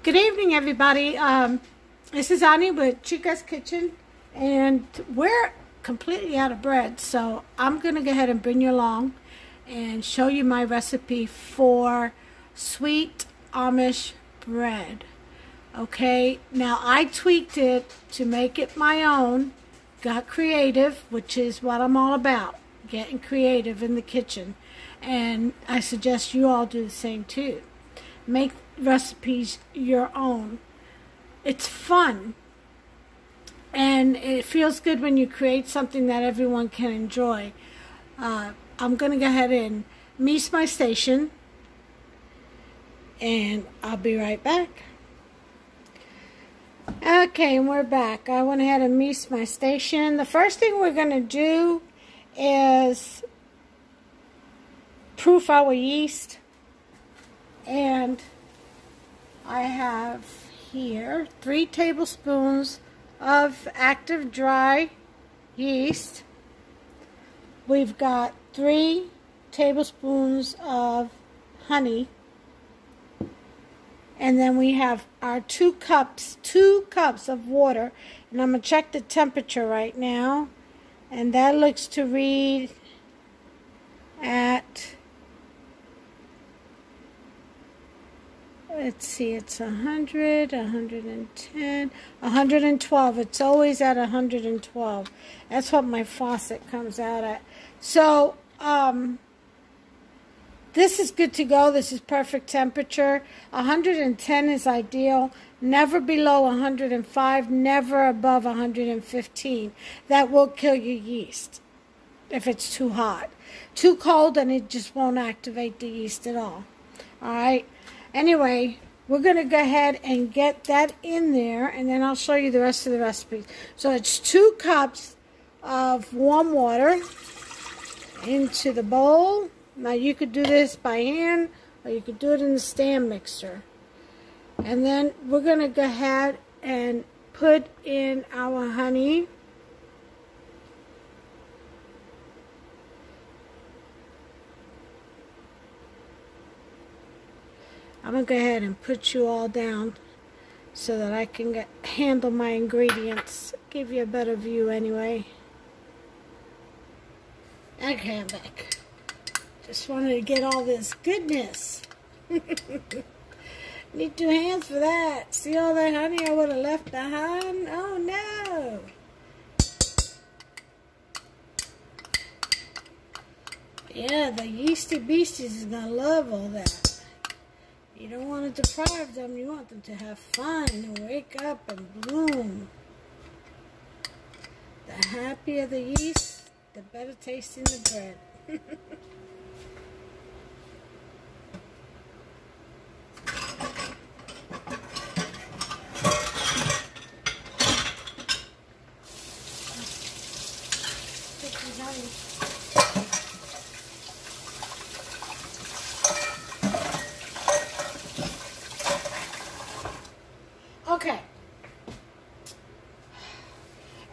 Good evening, everybody. This is Ani with Chica's Kitchen, and we're completely out of bread, so I'm going to go ahead and bring you along and show you my recipe for sweet Amish bread. Okay, now I tweaked it to make it my own, got creative, which is what I'm all about, getting creative in the kitchen, and I suggest you all do the same too. Make recipes your own. It's fun, and it feels good when you create something that everyone can enjoy. I'm going to go ahead and meet my station, and I'll be right back. Okay, and we're back. I went ahead and meet my station. The first thing we're going to do is proof our yeast, and I have here 3 tablespoons of active dry yeast. We've got 3 tablespoons of honey. And then we have our 2 cups of water. And I'm going to check the temperature right now. And that looks to read at, let's see, it's 100, 110, 112. It's always at 112. That's what my faucet comes out at. So, this is good to go. This is perfect temperature. 110 is ideal. Never below 105, never above 115. That will kill your yeast if it's too hot. Too cold, and it just won't activate the yeast at all. All right. Anyway, we're going to go ahead and get that in there, and then I'll show you the rest of the recipe. So it's 2 cups of warm water into the bowl. Now you could do this by hand, or you could do it in the stand mixer. And then we're going to go ahead and put in our honey. I'm going to go ahead and put you all down so that I can handle my ingredients. Give you a better view anyway. Okay, I'm back. Just wanted to get all this goodness. Need 2 hands for that. See all that honey I would have left behind? Oh no! Yeah, the yeasty beasties is going to love all that. You don't want to deprive them. You want them to have fun and wake up and bloom. The happier the yeast, the better tasting the bread. Okay,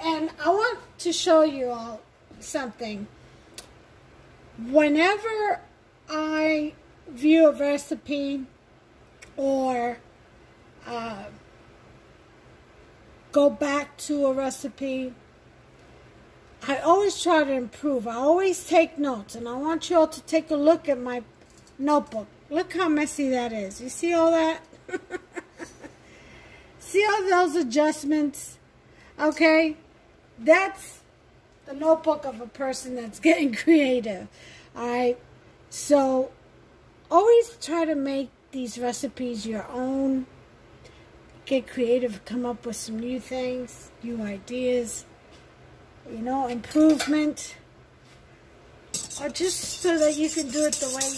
and I want to show you all something. Whenever I view a recipe or go back to a recipe, I always try to improve. I always take notes, and I want you all to take a look at my notebook. Look how messy that is. You see all that? See all those adjustments? Okay? That's the notebook of a person that's getting creative. Alright? So, always try to make these recipes your own. Get creative, come up with some new things, new ideas, you know, improvement. Or just so that you can do it the way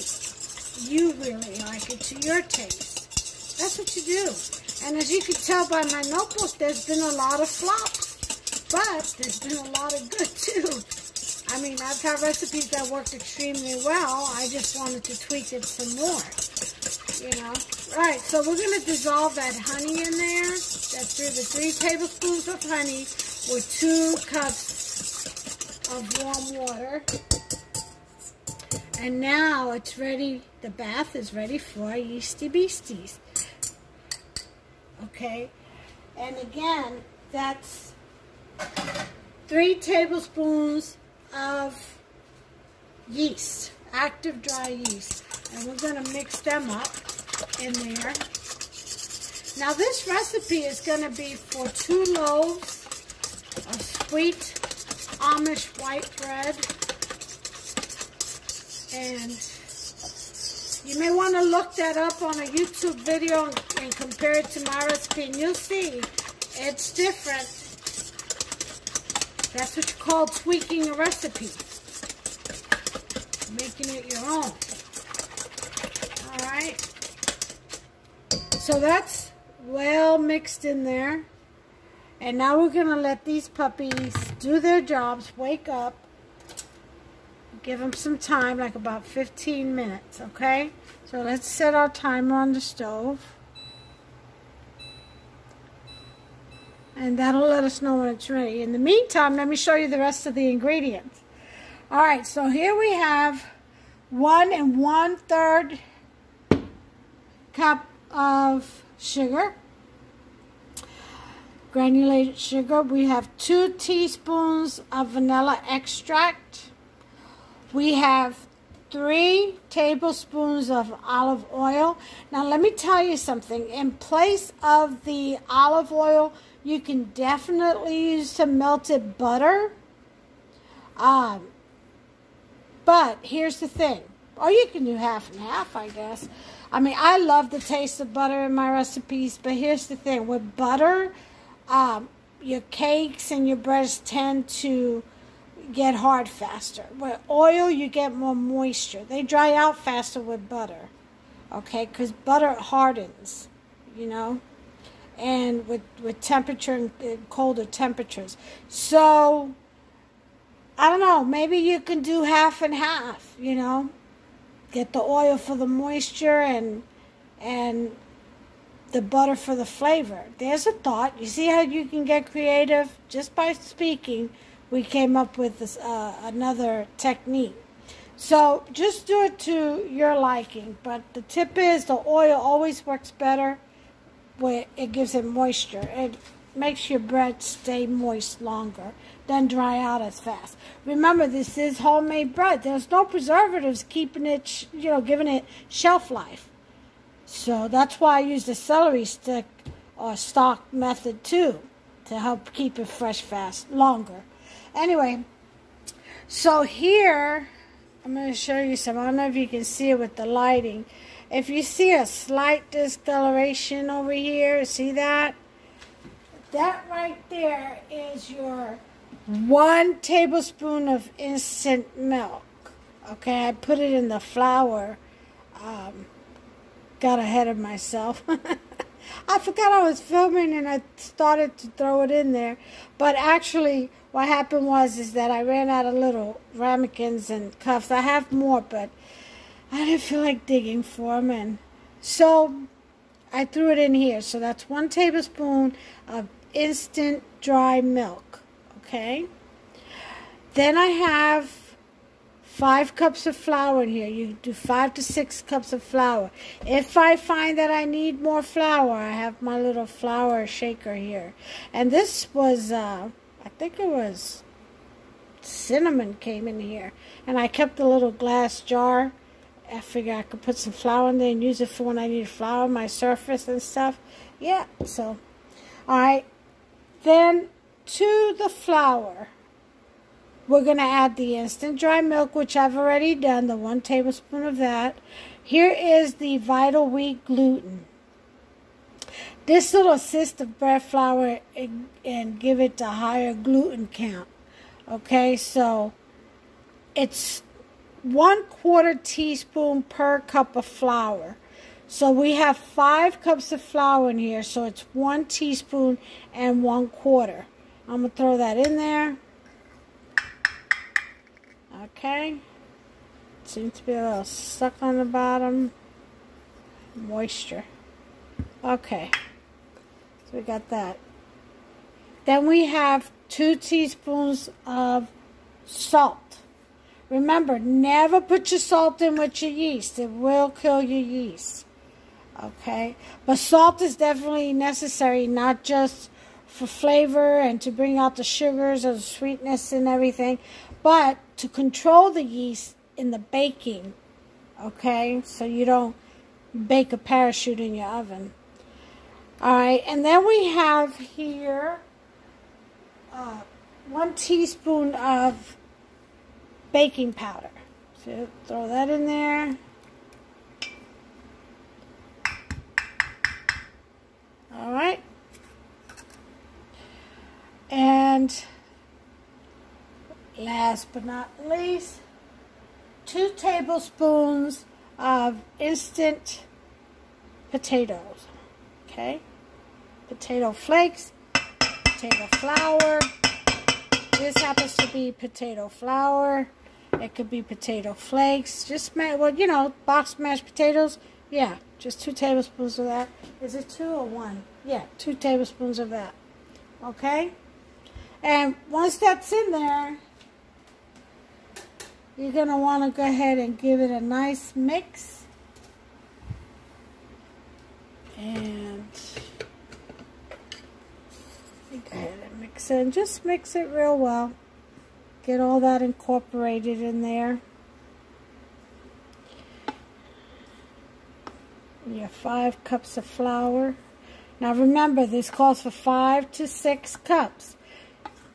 you really like it, to your taste. That's what you do. And as you can tell by my notebook, there's been a lot of flops, but there's been a lot of good too. I mean, I've had recipes that worked extremely well. I just wanted to tweak it some more, you know. Right, so we're going to dissolve that honey in there. That's the 3 tablespoons of honey with 2 cups of warm water. And now it's ready. The bath is ready for our yeasty beasties. okay? And again, that's 3 tablespoons of yeast, active dry yeast. And we're going to mix them up in there. Now this recipe is going to be for 2 loaves of sweet Amish white bread. And you may want to look that up on a YouTube video and compare it to my recipe, and you'll see it's different. That's what you call tweaking a recipe, making it your own. All right, so that's well mixed in there, and now we're gonna let these puppies do their jobs, wake up. Give them some time, like about 15 minutes, okay? So let's set our timer on the stove. And that'll let us know when it's ready. In the meantime, let me show you the rest of the ingredients. All right, so here we have 1 1/3 cup of sugar, granulated sugar. We have 2 teaspoons of vanilla extract. We have 3 tablespoons of olive oil. Now let me tell you something. In place of the olive oil, you can definitely use some melted butter. But here's the thing. Or you can do half and half, I guess. I mean, I love the taste of butter in my recipes, but here's the thing. With butter, your cakes and your breads tend to get hard faster. With oil, you get more moisture. They dry out faster with butter, okay? Because butter hardens, you know, and with temperature and colder temperatures. So, I don't know, maybe you can do half and half, you know. Get the oil for the moisture and the butter for the flavor. There's a thought. You see how you can get creative just by speaking. We came up with this another technique. So just do it to your liking. But the tip is the oil always works better where it gives it moisture. It makes your bread stay moist longer, doesn't dry out as fast. Remember, this is homemade bread. There's no preservatives keeping it, you know, giving it shelf life. So that's why I use the celery stick or stalk method too, to help keep it fresh longer. Anyway, so here, I'm going to show you some. I don't know if you can see it with the lighting. If you see a slight discoloration over here, see that? That right there is your 1 tablespoon of instant milk. Okay, I put it in the flour. Got ahead of myself. I forgot I was filming and I started to throw it in there. But actually, what happened is that I ran out of little ramekins and cups. I have more, but I didn't feel like digging for them. And so I threw it in here. So that's 1 tablespoon of instant dry milk. Okay. Then I have 5 cups of flour in here. You do 5 to 6 cups of flour. If I find that I need more flour, I have my little flour shaker here. And this was, I think it was cinnamon came in here. And I kept a little glass jar. I figured I could put some flour in there and use it for when I need flour on my surface and stuff. Yeah, so, all right. Then to the flour, we're going to add the instant dry milk, which I've already done, the 1 tablespoon of that. Here is the Vital Wheat gluten. This will assist the bread flour and give it a higher gluten count. Okay, so it's 1/4 teaspoon per cup of flour. So we have 5 cups of flour in here, so it's 1 teaspoon and 1/4. I'm going to throw that in there. Okay. Seems to be a little stuck on the bottom. Moisture. Okay. So we got that. Then we have 2 teaspoons of salt. Remember, never put your salt in with your yeast. It will kill your yeast. Okay, but salt is definitely necessary, not just for flavor and to bring out the sugars or the sweetness and everything, but to control the yeast in the baking. Okay, so you don't bake a parachute in your oven. All right, and then we have here 1 teaspoon of baking powder. So throw that in there. All right. And last but not least, 2 tablespoons of instant potatoes. Okay? Potato flakes, potato flour. This happens to be potato flour. It could be potato flakes. Just, well, you know, box mashed potatoes. Yeah, just 2 tablespoons of that. Is it 2 or 1? Yeah, 2 tablespoons of that. Okay? And once that's in there, you're going to want to go ahead and give it a nice mix. And go ahead and mix it. And just mix it real well. Get all that incorporated in there. Your 5 cups of flour. Now remember, this calls for 5 to 6 cups.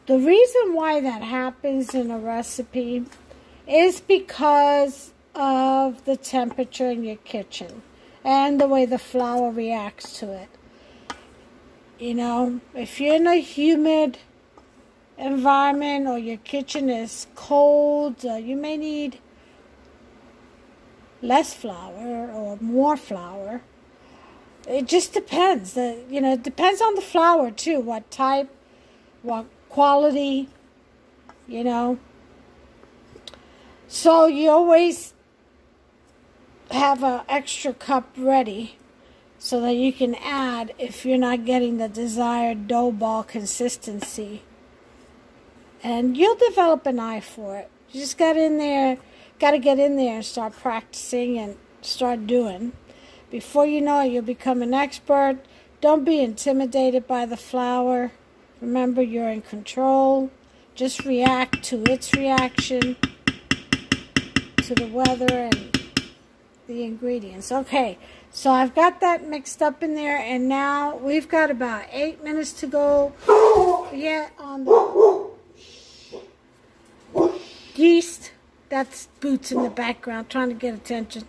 The reason why that happens in a recipe is because of the temperature in your kitchen and the way the flour reacts to it. You know, if you're in a humid environment or your kitchen is cold, you may need less flour or more flour. It just depends. You know, it depends on the flour too. What type, what quality, you know. So you always have an extra cup ready so that you can add if you're not getting the desired dough ball consistency. And you'll develop an eye for it. You just got to get in there and start practicing and start doing. Before you know it, you'll become an expert. Don't be intimidated by the flour. Remember, you're in control. Just react to its reaction to the weather and the ingredients. Okay, so I've got that mixed up in there, and now we've got about 8 minutes to go yet on the yeast. That's Boots in the background trying to get attention.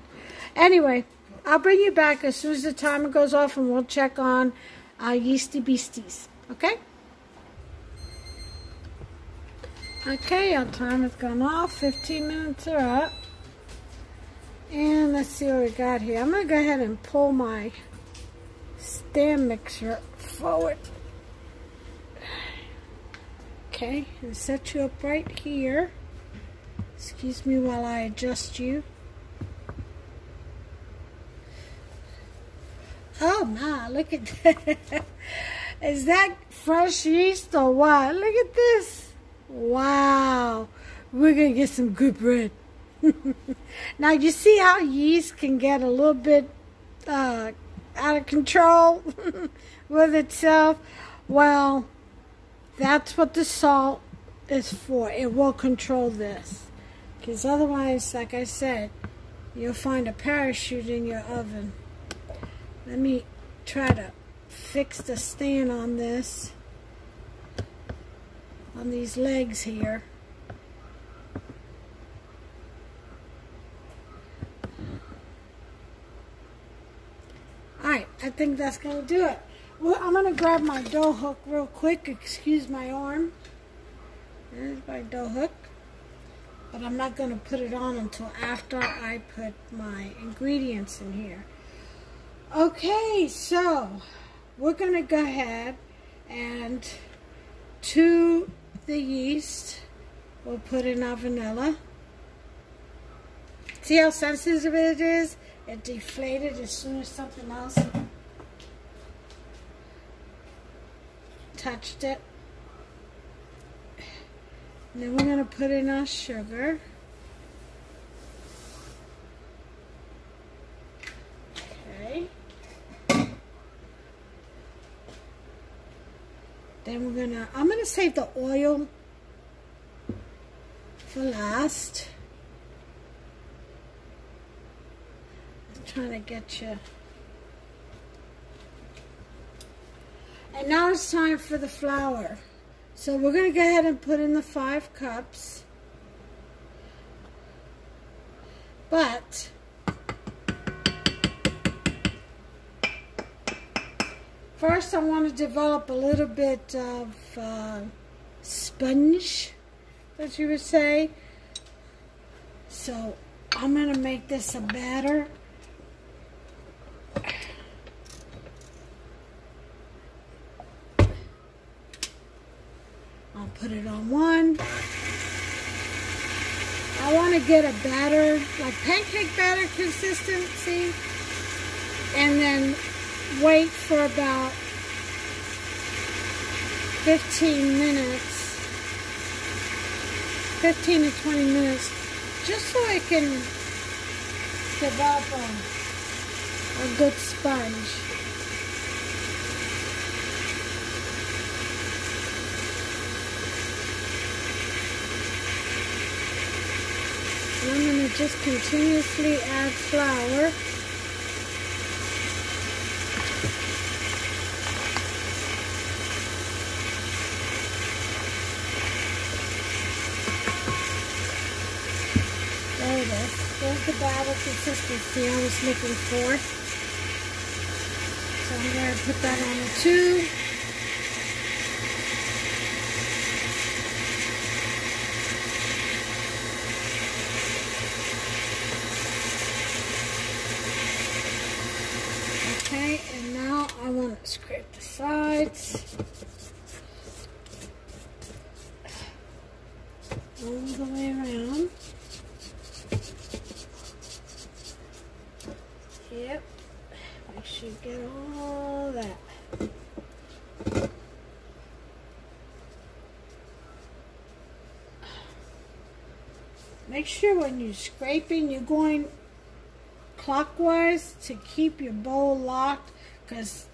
Anyway, I'll bring you back as soon as the timer goes off, and we'll check on our yeasty beasties. Okay? Okay, our timer's gone off. 15 minutes are up. And let's see what we got here. I'm going to go ahead and pull my stand mixer forward. Okay, and set you up right here. Excuse me while I adjust you. Oh my, look at that. Is that fresh yeast or what? Look at this. Wow. We're going to get some good bread. Now you see how yeast can get a little bit out of control with itself? Well, that's what the salt is for. It will control this. Because otherwise, like I said, you'll find a parachute in your oven. Let me try to fix the stand on this, on these legs here. Alright, I think that's going to do it. Well, I'm going to grab my dough hook real quick. Excuse my arm. There's my dough hook. But I'm not going to put it on until after I put my ingredients in here. Okay, so we're going to go ahead and to the yeast, we'll put in our vanilla. See how sensitive it is? It deflated as soon as something else touched it. And then we're going to put in our sugar. Okay. Then I'm gonna save the oil for last. I'm trying to get you. And now it's time for the flour. So we're gonna go ahead and put in the 5 cups. But first I want to develop a little bit of sponge, as you would say. So I'm going to make this a batter. I'll put it on one. I want to get a batter, like pancake batter consistency, and then wait for about 15 minutes, 15 to 20 minutes, just so it can develop a good sponge. And I'm going to just continuously add flour. There it is. There's the batter consistency I was looking for. So I'm going to put that on the 2. Okay, and now I want to scrape the sides all the way around. Yep, make sure you get all that. Make sure when you're scraping, you're going clockwise to keep your bowl locked, because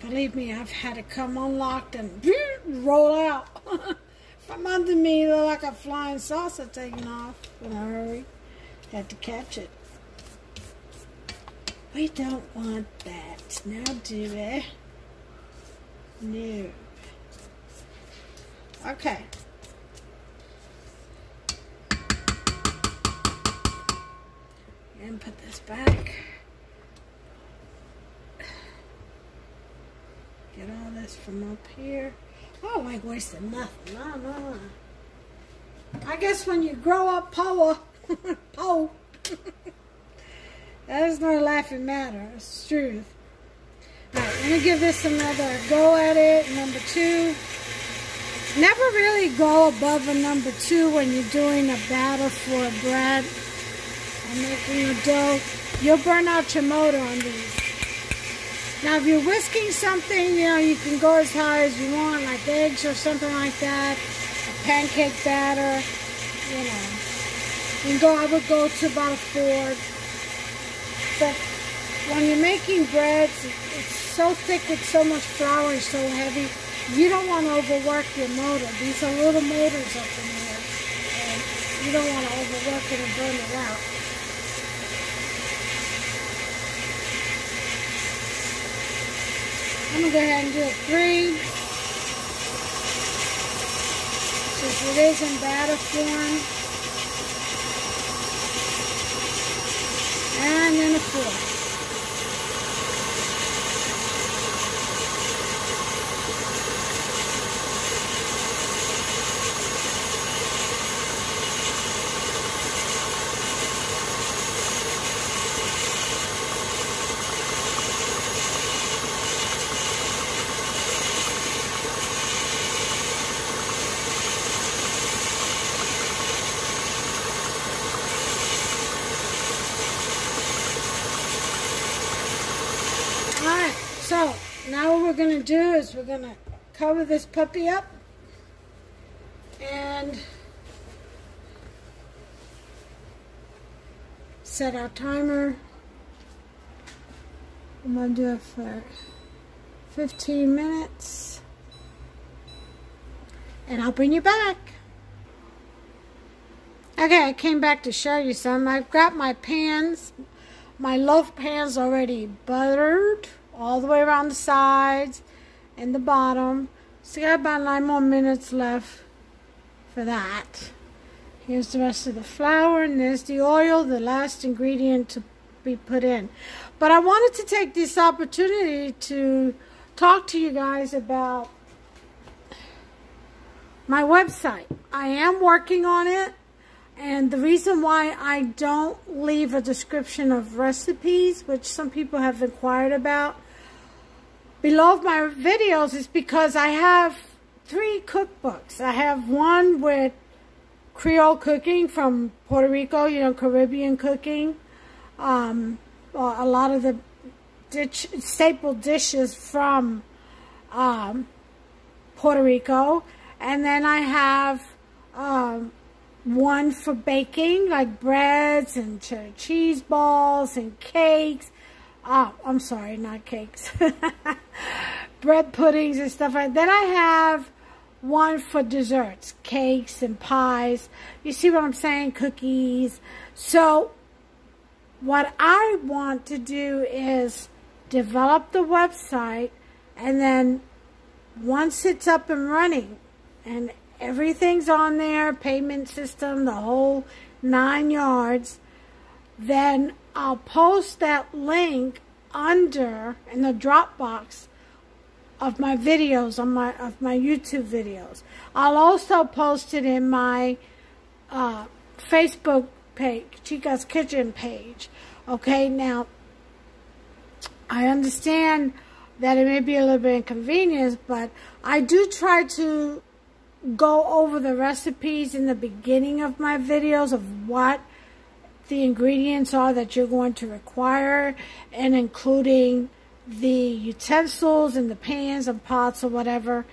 believe me, I've had it come unlocked and roll out from under me like a flying saucer taking off in a hurry. Had to catch it. We don't want that, now do we? No. Okay. And put this back. Get all this from up here. I don't like wasting nothing. No. I guess when you grow up poor, that is not a laughing matter. It's the truth. Alright, I'm going to give this another go at it. Number 2. Never really go above a number 2 when you're doing a batter for a bread. I'm making a dough. You'll burn out your motor on these. Now, if you're whisking something, you know, you can go as high as you want, like eggs or something like that. A pancake batter, you know. You can go, I would go to about a 4. But when you're making breads, it's so thick with so much flour and so heavy, you don't want to overwork your motor. These are little motors up in here, and you don't want to overwork it and burn it out. I'm going to go ahead and do a 3. Since it is in batter form. And then a 4. Alright, so now what we're going to do is we're going to cover this puppy up and set our timer. I'm going to do it for 15 minutes. and I'll bring you back. Okay, I came back to show you some. I've got my pans, my loaf pans already buttered all the way around the sides and the bottom. So I got about 9 more minutes left for that. Here's the rest of the flour, and there's the oil, the last ingredient to be put in. But I wanted to take this opportunity to talk to you guys about my website. I am working on it, and the reason why I don't leave a description of recipes, which some people have inquired about, below my videos is because I have 3 cookbooks. I have one with Creole cooking from Puerto Rico, you know, Caribbean cooking. A lot of the staple dishes from Puerto Rico. And then I have one for baking, like breads and cheese balls and cakes. I'm sorry, not cakes. Bread puddings and stuff like that. Then I have one for desserts, cakes and pies. You see what I'm saying? Cookies. So what I want to do is develop the website, and then once it's up and running and everything's on there, payment system, the whole 9 yards, then I'll post that link under in the Dropbox of my videos, of my YouTube videos. I'll also post it in my Facebook page, Chica's Kitchen page. Okay, now I understand that it may be a little bit inconvenient, but I do try to go over the recipes in the beginning of my videos of what the ingredients are that you're going to require, and including the utensils and the pans and pots or whatever.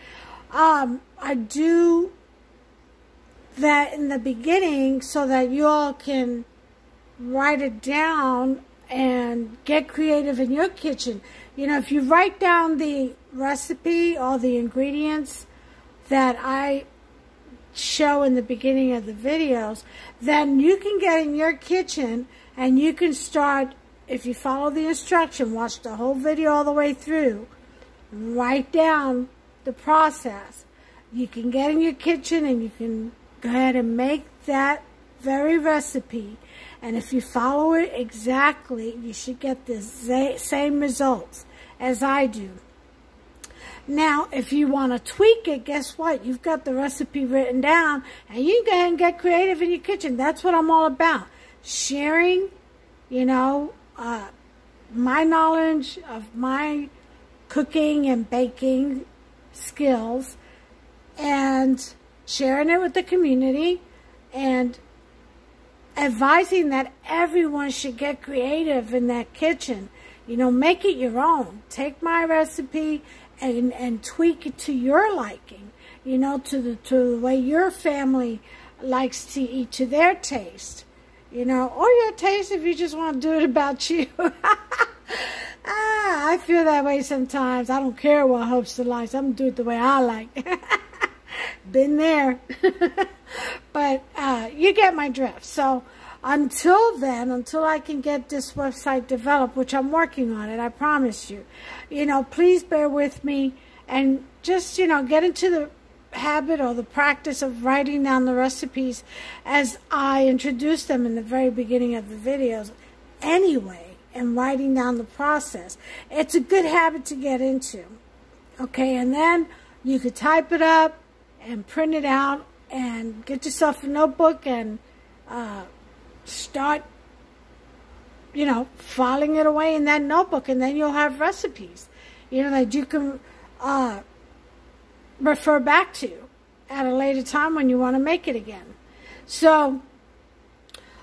I do that in the beginning so that you all can write it down and get creative in your kitchen. You know, if you write down the recipe or the ingredients that I show in the beginning of the videos, then you can get in your kitchen and you can start, if you follow the instruction, watch the whole video all the way through, write down the process. You can get in your kitchen and you can go ahead and make that very recipe. And if you follow it exactly, you should get the same results as I do. Now, if you want to tweak it, guess what? You've got the recipe written down, and you can go ahead and get creative in your kitchen. That's what I'm all about. Sharing, you know, my knowledge of my cooking and baking skills, and sharing it with the community, and advising that everyone should get creative in that kitchen. You know, make it your own. Take my recipe and tweak it to your liking, you know, to the way your family likes to eat, to their taste, you know, or your taste if you just want to do it about you. I feel that way sometimes. I don't care what hopes to like. I'm going to do it the way I like. Been there. But you get my drift. So until then, until I can get this website developed, which I'm working on it, I promise you, you know, please bear with me and just, you know, get into the habit or the practice of writing down the recipes as I introduce them in the very beginning of the videos anyway, and writing down the process. It's a good habit to get into. Okay, and then you could type it up and print it out and get yourself a notebook and start, you know, filing it away in that notebook, and then you'll have recipes, you know, that you can refer back to at a later time when you want to make it again. So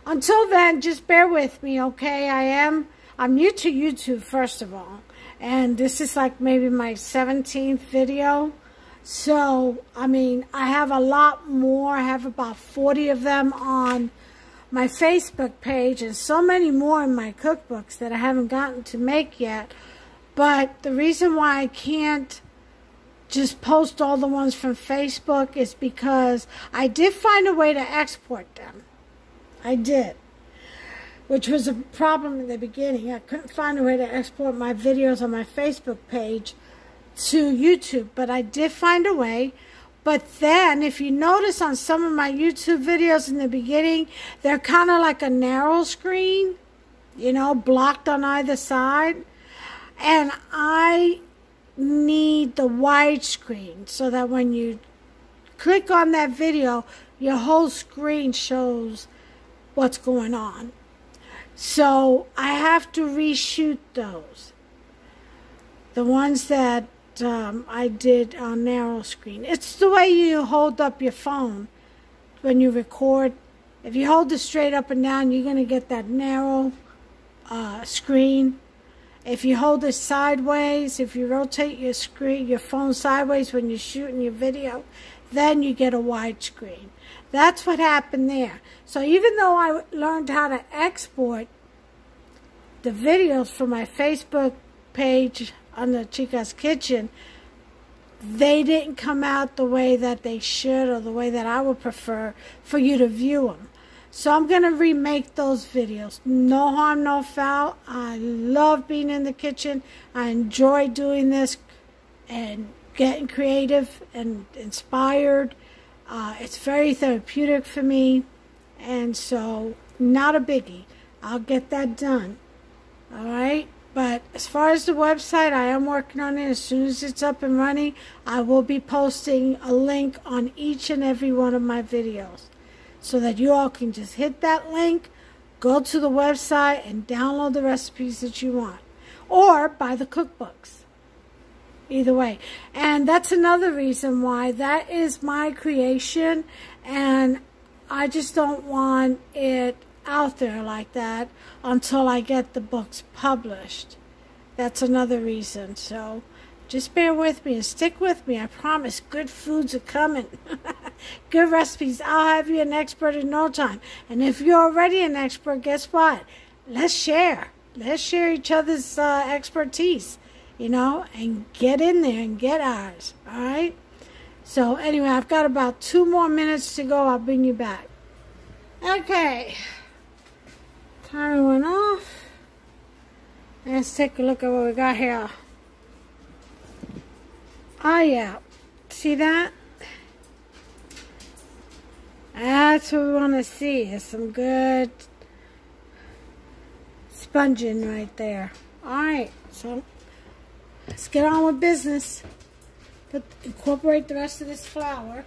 until then, just bear with me, okay? I'm new to YouTube, first of all, and this is like maybe my 17th video. So, I mean, I have a lot more. I have about 40 of them on my Facebook page, and so many more in my cookbooks that I haven't gotten to make yet. But the reason why I can't just post all the ones from Facebook is because I did find a way to export them. I did. Which was a problem in the beginning. I couldn't find a way to export my videos on my Facebook page to YouTube. But I did find a way. But then, if you notice on some of my YouTube videos in the beginning, they're kind of like a narrow screen, you know, blocked on either side. And I need the widescreen so that when you click on that video, your whole screen shows what's going on. So I have to reshoot those. The ones that I did on narrow screen. It's the way you hold up your phone when you record. If you hold it straight up and down, you're going to get that narrow screen. If you hold it sideways, if you rotate your phone sideways when you're shooting your video, then you get a wide screen. That's what happened there. So even though I learned how to export the videos from my Facebook page under Chica's Kitchen, they didn't come out the way that they should or the way that I would prefer for you to view them. So I'm going to remake those videos. No harm, no foul. I love being in the kitchen. I enjoy doing this and getting creative and inspired. It's very therapeutic for me. And so, not a biggie. I'll get that done. All right? But as far as the website, I am working on it. As soon as it's up and running, I will be posting a link on each and every one of my videos, so that you all can just hit that link, go to the website, and download the recipes that you want. Or buy the cookbooks. Either way. And that's another reason why that is my creation, and I just don't want it out there like that until I get the books published. That's another reason. So just bear with me and stick with me. I promise good foods are coming. Good recipes. I'll have you an expert in no time. And if you're already an expert, guess what? Let's share. Let's share each other's expertise, you know, and get in there and get ours. All right? So anyway, I've got about 2 more minutes to go. I'll bring you back. Okay. Timer went off. Let's take a look at what we got here. Oh yeah. See that? That's what we want to see. Is some good sponging right there. Alright, so let's get on with business. Incorporate the rest of this flour.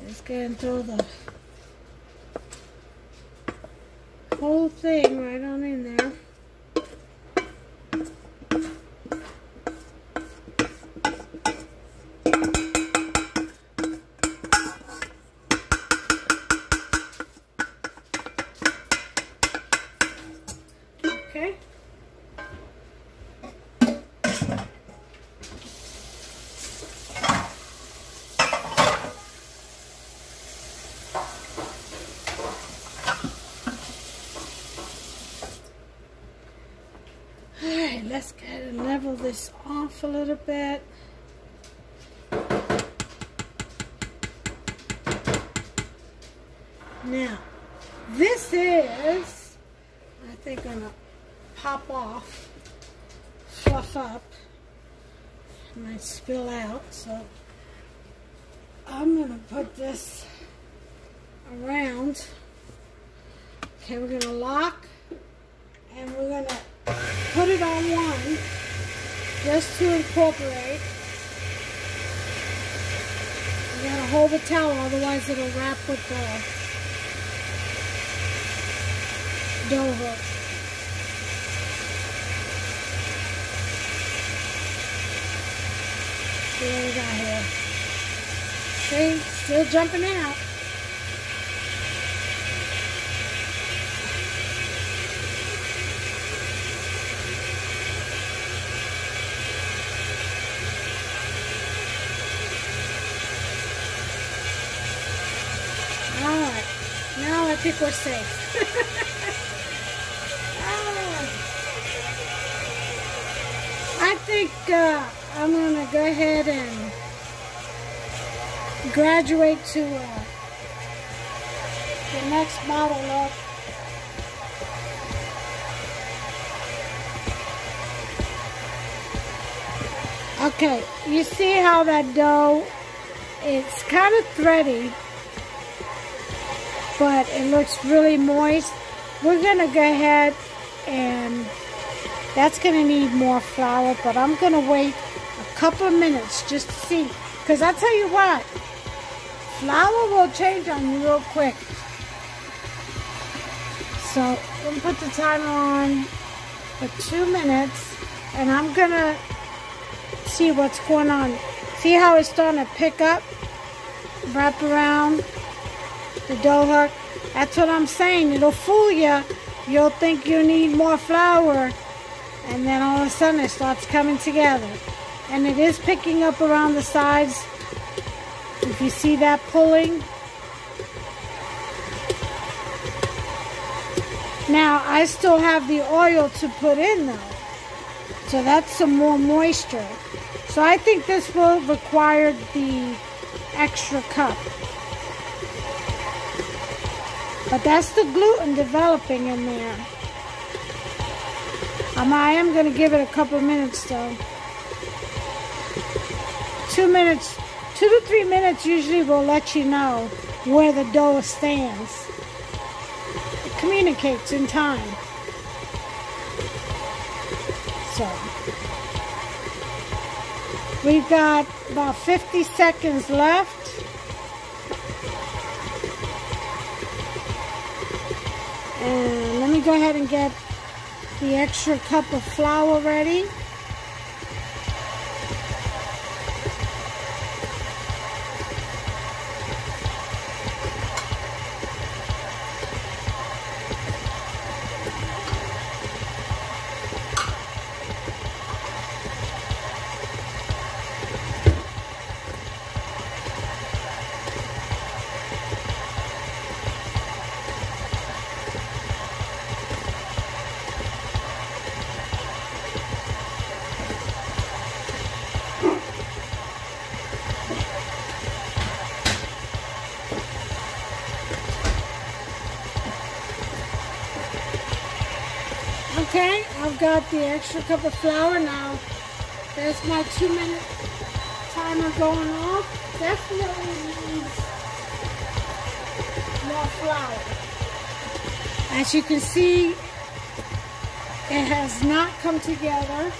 Just gonna throw the whole thing right on in there. Okay. Alright, let's get and level this off a little bit. Now, this is, I think, gonna pop off, fluff up, might spill out, so I'm gonna put this around. Okay, we're gonna lock, and we're gonna put it on one, just to incorporate. You gotta hold the towel, otherwise it'll wrap with the dough hook. See what we got here. See, still jumping out. Alright, now I think we're safe. I think I'm going to go ahead and graduate to the next model look. Okay, you see how that dough, it's kind of thready, but it looks really moist. We're going to go ahead and that's going to need more flour, but I'm going to wait a couple of minutes just to see. Because I tell you what, flour will change on you real quick. So I'm going to put the timer on for 2 minutes, and I'm going to see what's going on. See how it's starting to pick up, wrap around the dough hook? That's what I'm saying. It'll fool you. You'll think you need more flour, and then all of a sudden it starts coming together. And it is picking up around the sides. If you see that pulling. Now, I still have the oil to put in though. So that's some more moisture. So I think this will require the extra cup. But that's the gluten developing in there. I am going to give it a couple of minutes though. 2 minutes, 2 to 3 minutes usually will let you know where the dough stands. It communicates in time. So, we've got about 50 seconds left. And let me go ahead and get the extra cup of flour ready. Okay, I've got the extra cup of flour now. There's my 2-minute timer going off. Definitely needs more flour. As you can see, it has not come together.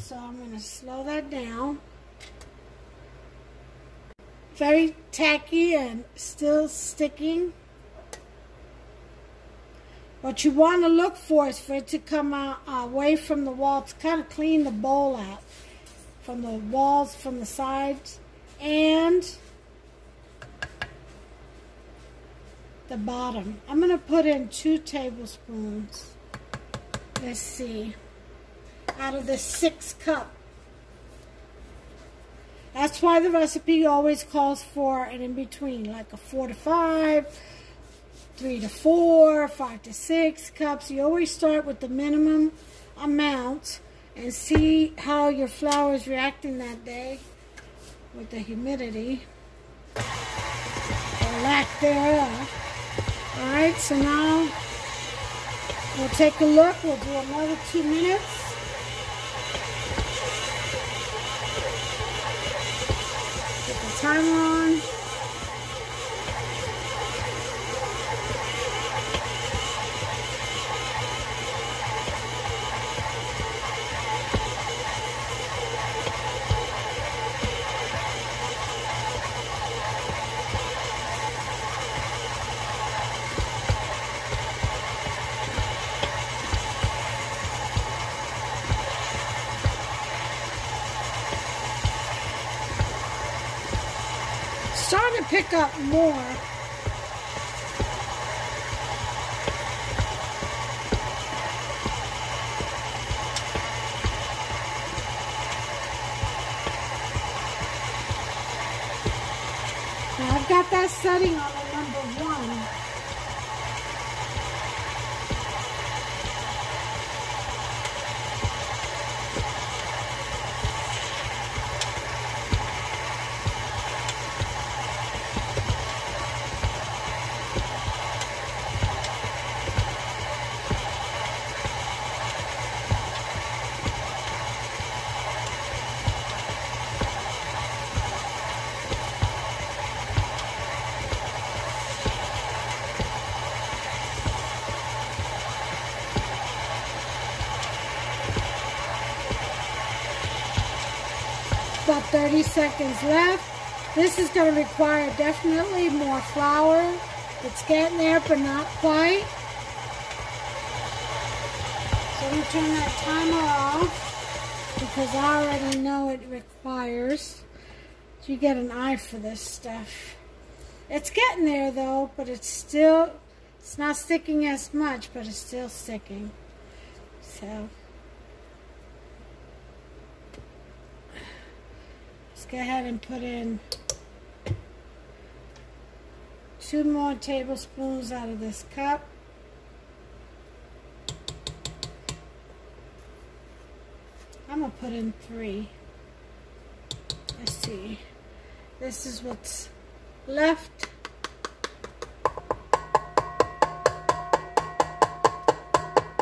So I'm going to slow that down. Very tacky and still sticking. What you want to look for is for it to come out away from the wall, to kind of clean the bowl out from the walls, from the sides, and the bottom. I'm going to put in 2 tablespoons. Let's see. Out of the 6 cup. That's why the recipe always calls for an in-between, like a 4 to 5, 3 to 4, 5 to 6 cups. You always start with the minimum amount and see how your flour is reacting that day with the humidity or lack thereof. Alright, so now we'll take a look. We'll do another 2 minutes. Put the timer on. Starting to pick up more. Now I've got that setting on the number 1. 30 seconds left. This is going to require definitely more flour. It's getting there, but not quite. So I'm going to turn that timer off because I already know it requires. So you get an eye for this stuff. It's getting there though, but it's not sticking as much, but it's still sticking. So let's go ahead and put in 2 more tablespoons out of this cup. I'm going to put in 3. Let's see. This is what's left.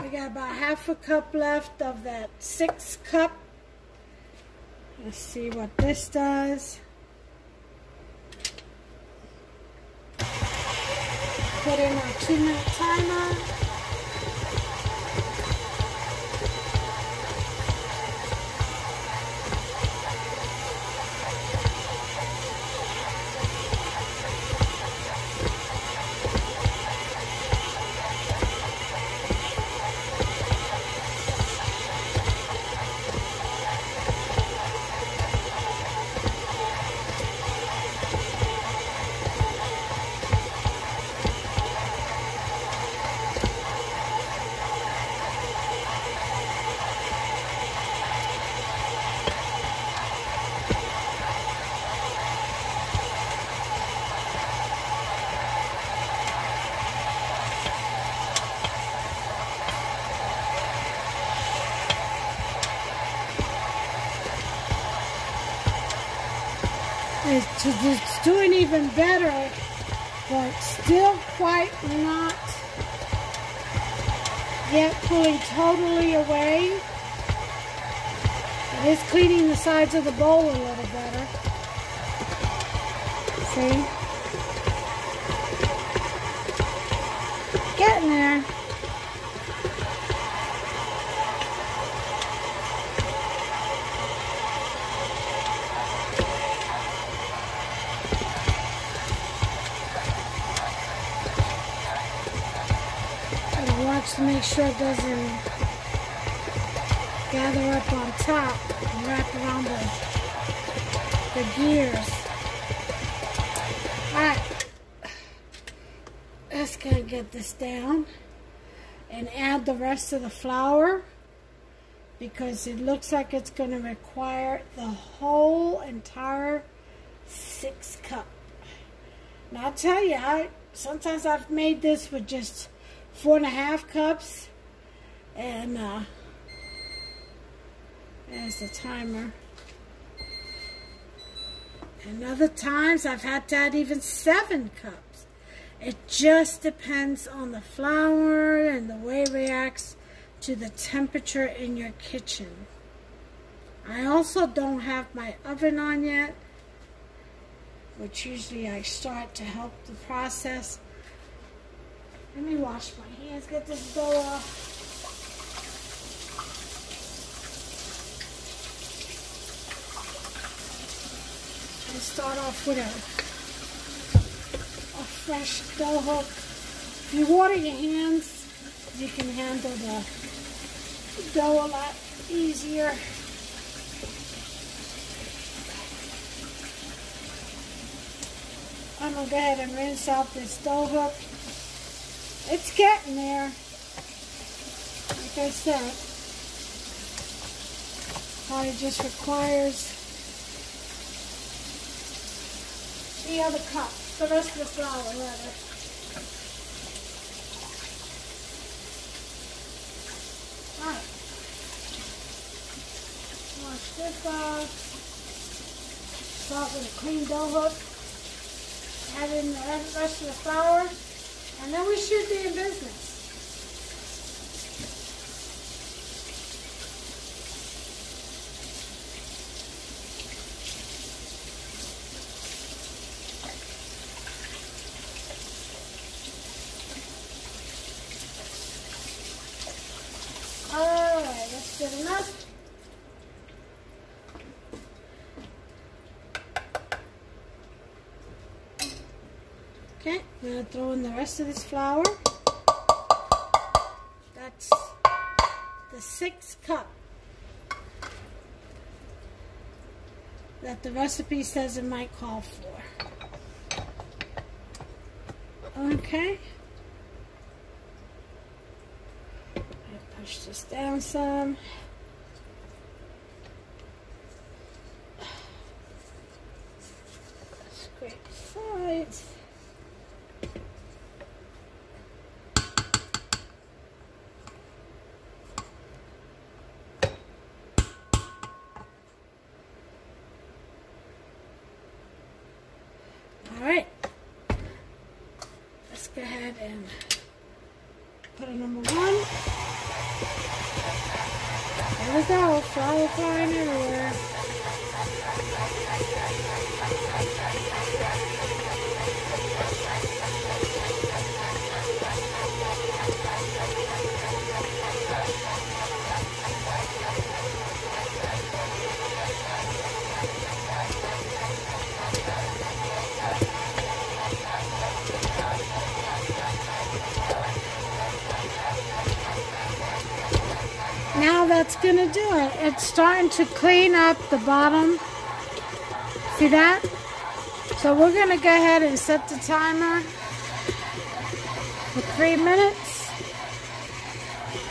We got about half a cup left of that 6 cup. Let's see what this does. Put in our 2-minute timer. It's doing even better, but still quite not yet pulling totally away. It is cleaning the sides of the bowl a little better. See? Getting there. To make sure it doesn't gather up on top and wrap around the gears. Alright, let's go get this down and add the rest of the flour because it looks like it's going to require the whole entire 6 cup. Now I'll tell you, sometimes I've made this with just 4.5 cups, and there's the timer. And other times I've had to add even 7 cups. It just depends on the flour and the way it reacts to the temperature in your kitchen. I also don't have my oven on yet, which usually I start to help the process. Let me wash my hands, get this dough off. And start off with a fresh dough hook. If you water your hands, you can handle the dough a lot easier. I'm going to go ahead and rinse out this dough hook. It's getting there, like I said. Probably just requires the other cup, the rest of the flour, rather. Alright. Wash this off. Start with a clean dough hook. Add in the rest of the flour. And then we should be in business. Alright, that's good enough. I'm going to throw in the rest of this flour. That's the 6 cup that the recipe says it might call for. Okay. I push this down some. Scrape sides. Alright, let's go ahead and put a number 1. There we go, flour flying everywhere. Now that's going to do it. It's starting to clean up the bottom. See that? So we're going to go ahead and set the timer for 3 minutes.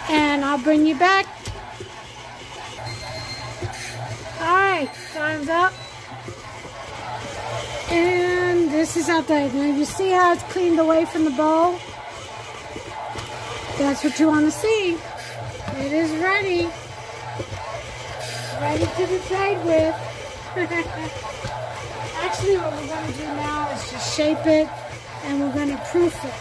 And I'll bring you back. Alright, time's up. And this is out there. Now you see how it's cleaned away from the bowl? That's what you want to see. It is ready. Ready to be played with. Actually, what we're going to do now is just shape it and we're going to proof it.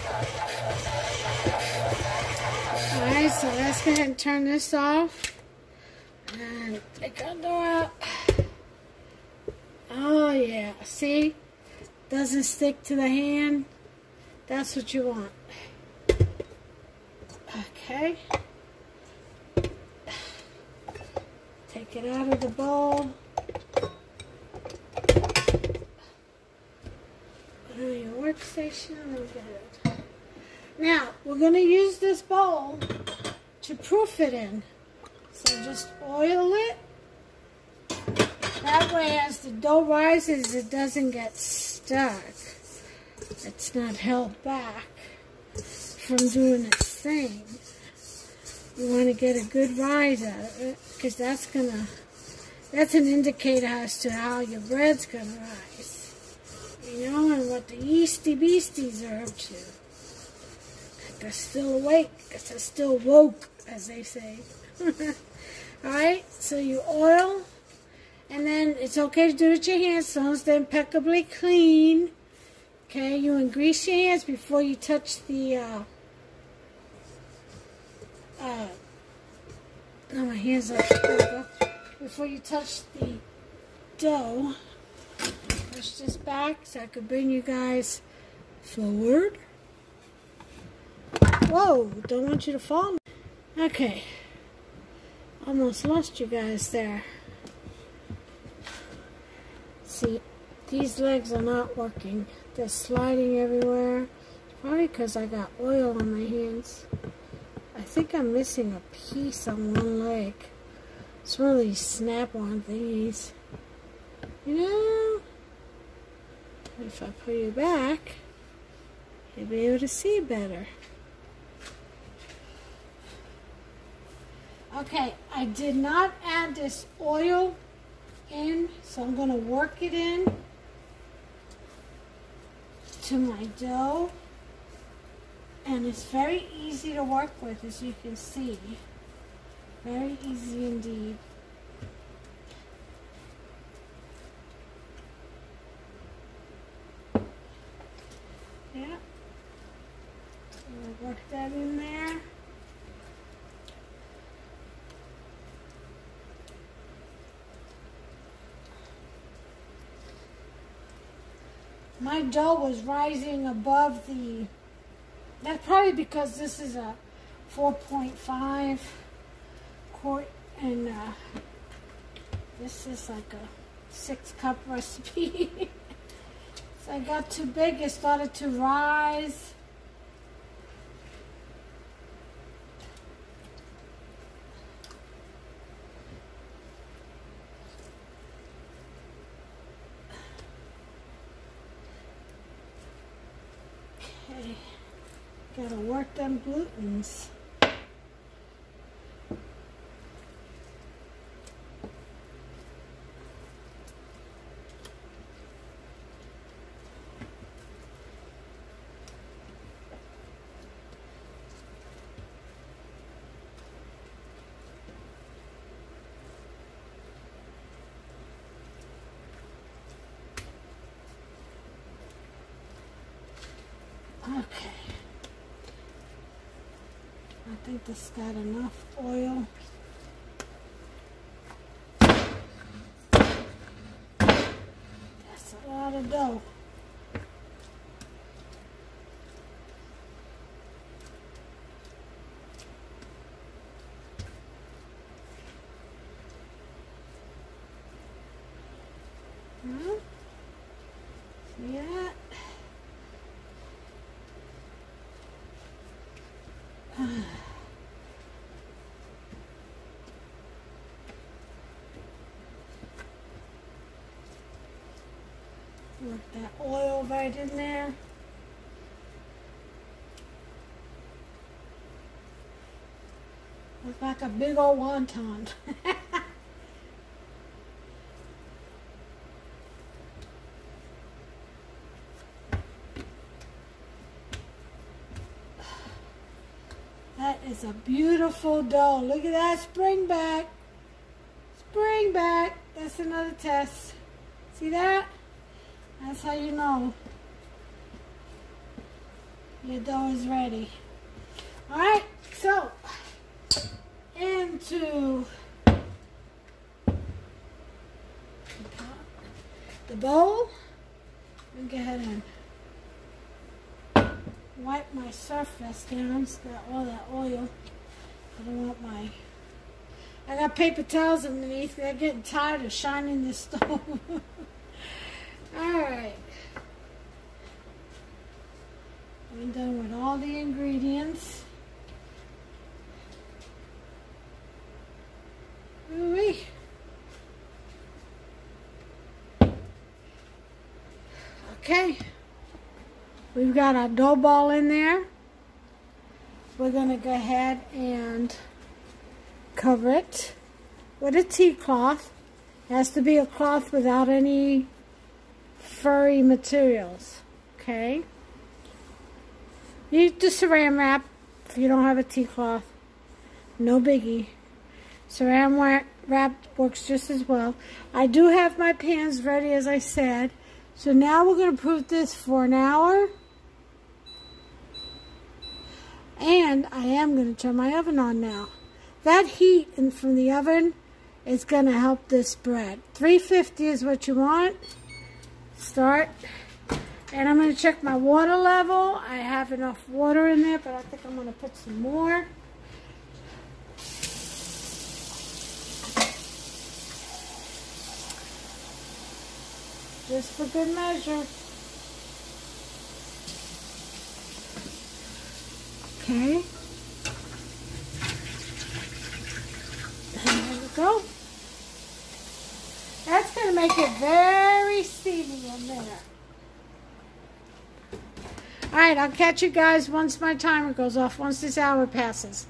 Alright, so let's go ahead and turn this off. And take our dough out. Oh yeah, see? Doesn't stick to the hand. That's what you want. Okay. Take it out of the bowl. Put it on your workstation and get it. Now, we're going to use this bowl to proof it in. So just oil it. That way, as the dough rises, it doesn't get stuck. It's not held back from doing its thing. You want to get a good rise out of it, because that's an indicator as to how your bread's gonna rise. You know, and what the yeasty beasties are up to. They're still awake, because they're still woke, as they say. Alright, so you oil, and then it's okay to do it with your hands, as long as they're impeccably clean. Okay, you grease your hands before you touch the now my hands are before you touch the dough. Push this back so I could bring you guys forward. Whoa, don't want you to fall. Okay, almost lost you guys there. See, these legs are not working. They're sliding everywhere. It's probably because I got oil on my hands. I think I'm missing a piece on one leg. It's one of these snap-on thingies. You know, if I put you back, you'll be able to see better. Okay, I did not add this oil in, so I'm going to work it in to my dough. And it's very easy to work with, as you can see. Very easy indeed. Yeah. I'll work that in there. My dough was rising above the... That's probably because this is a 4.5 quart and this is like a 6-cup recipe. So I got too big, it started to rise. Okay, gotta work them glutens. Okay, I think this got enough oil. That's a lot of dough. See that? Work that oil right in there. Looks like a big old wonton. That is a beautiful dough. Look at that, spring back. Spring back. That's another test. See that? That's how you know your dough is ready. Alright, so into the bowl. Let me go ahead and wipe my surface down. It's got all that oil. I don't want my... I got paper towels underneath. They're getting tired of shining the stove. Alright. I'm done with all the ingredients. Ooh-wee. Okay. We've got our dough ball in there. We're going to go ahead and cover it with a tea cloth. It has to be a cloth without any furry materials. Okay. Use the saran wrap if you don't have a tea cloth. No biggie. Saran wrap works just as well. I do have my pans ready, as I said. So now we're going to put this for an hour. And I am going to turn my oven on now. That heat from the oven is going to help this spread. 350 is what you want. Start. And I'm going to check my water level. I have enough water in there, but I think I'm going to put some more. Just for good measure. Okay. There we go. That's going to make it very steamy in there. Alright, I'll catch you guys once my timer goes off, once this hour passes.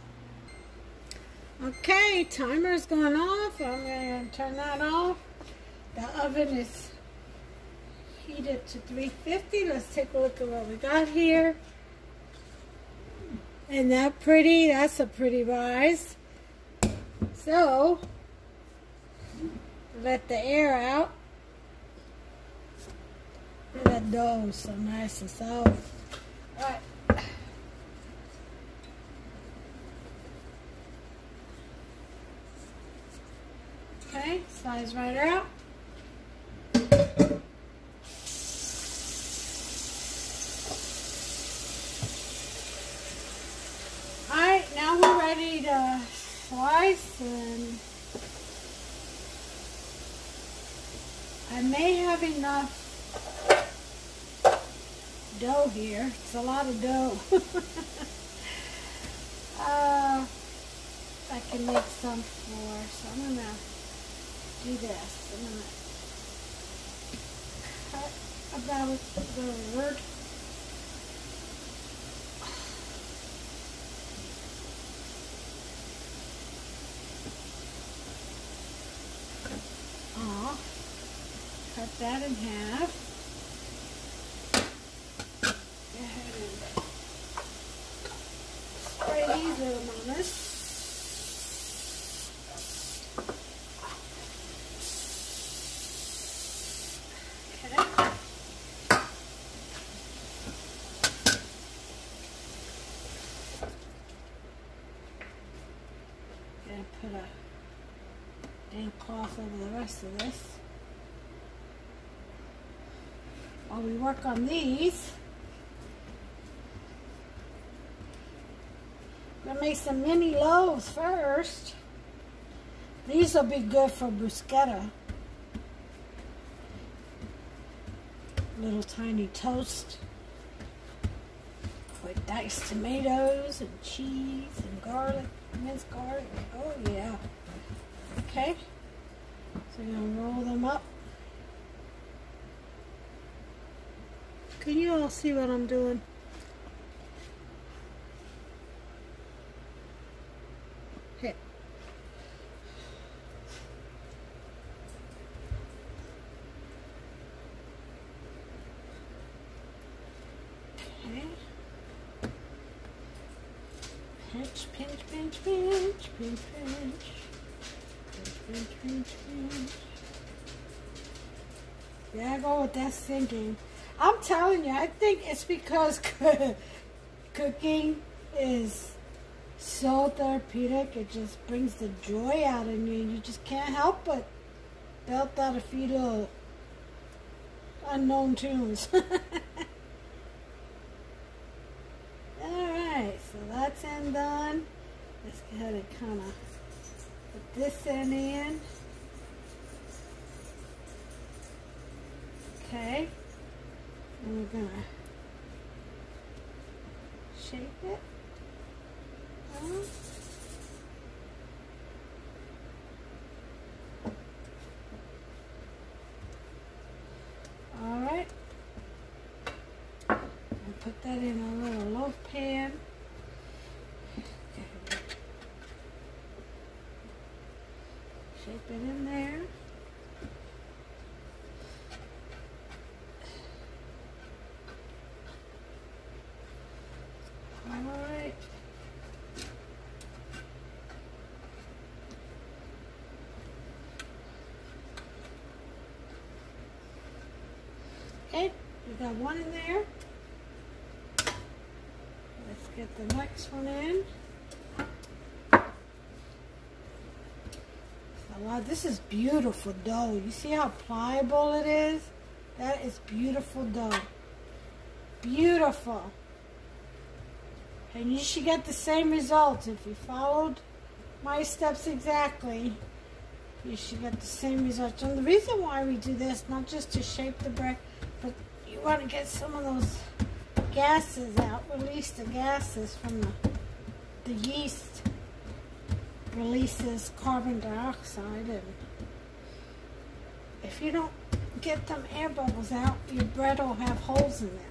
Okay, timer's going off. I'm going to turn that off. The oven is heated to 350. Let's take a look at what we got here. Isn't that pretty? That's a pretty rise. So, let the air out. Look at that dough, so nice and soft. Alright. Okay, slides right out. Alright, now we're ready to slice, and I may have enough dough here. It's a lot of dough. I can make some more, so I'm going to do this. I'm going to cut about a third. Cut that in half. Go ahead and spray these little mamas. Okay. Gonna put a damp cloth over the rest of this. While we work on these, I'm gonna make some mini loaves first. These will be good for bruschetta. Little tiny toast with diced tomatoes and cheese and garlic, minced garlic. Oh yeah. Okay, so you're gonna roll them up. Can you all see what I'm doing? Here. Okay. Pinch, pinch, pinch, pinch, pinch, pinch. Pinch, pinch, pinch, pinch. Yeah, I go with that thinking. I'm telling you, I think it's because cooking is so therapeutic. It just brings the joy out in you. You just can't help but belt out a few little unknown tunes. Alright, so that's end done. Let's go ahead and kind of put this end in. Okay. And we're going to shape it. Alright. And put that in a little loaf pan. Okay. Shape it in there. Alright. Okay, we got one in there. Let's get the next one in. So, wow, this is beautiful dough. You see how pliable it is? That is beautiful dough. Beautiful. And you should get the same results if you followed my steps exactly. You should get the same results. And the reason why we do this, not just to shape the bread, but you want to get some of those gases out, release the gases from the yeast. Releases carbon dioxide, and if you don't get them air bubbles out, your bread will have holes in it.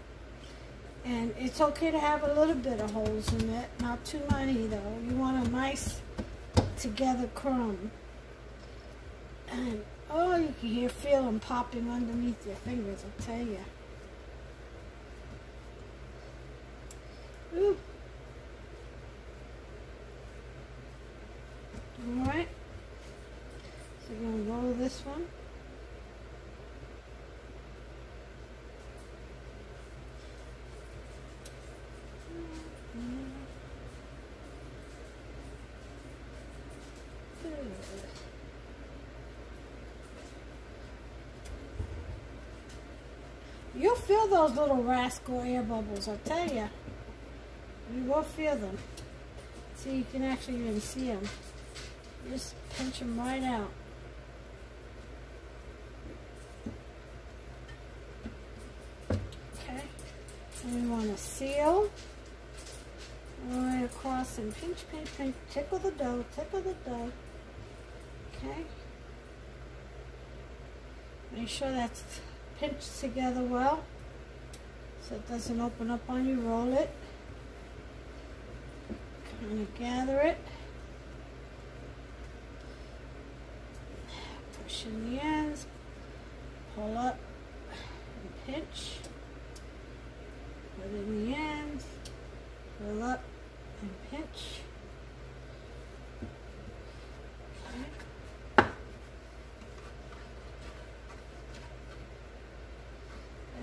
And it's okay to have a little bit of holes in it, not too many though. You want a nice together crumb. And oh, you can feel them popping underneath your fingers, I'll tell you. Ooh. Alright. So you're going to roll this one. You'll feel those little rascal air bubbles, I'll tell you. You will feel them. See, you can actually even see them. Just pinch them right out. Okay. We want to seal all the way across and pinch, pinch, pinch. Tickle the dough, tickle the dough. Okay. Make sure that's pinched together well so it doesn't open up on you. Roll it. Kind of gather it. Push in the ends. Pull up and pinch. Put in the ends. Pull up and pinch. Okay.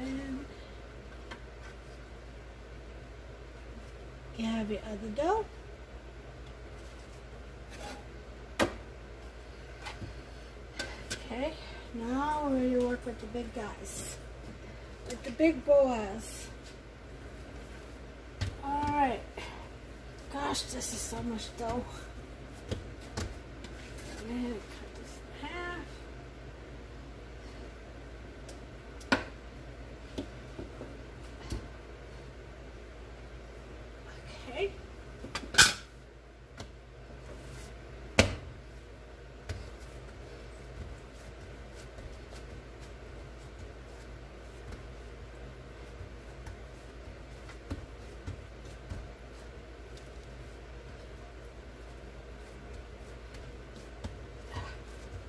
And you have your other dough. Okay, now we're going to work with the big guys, with the big boys. Alright, gosh, this is so much dough. I'm going to cut this in half. Okay.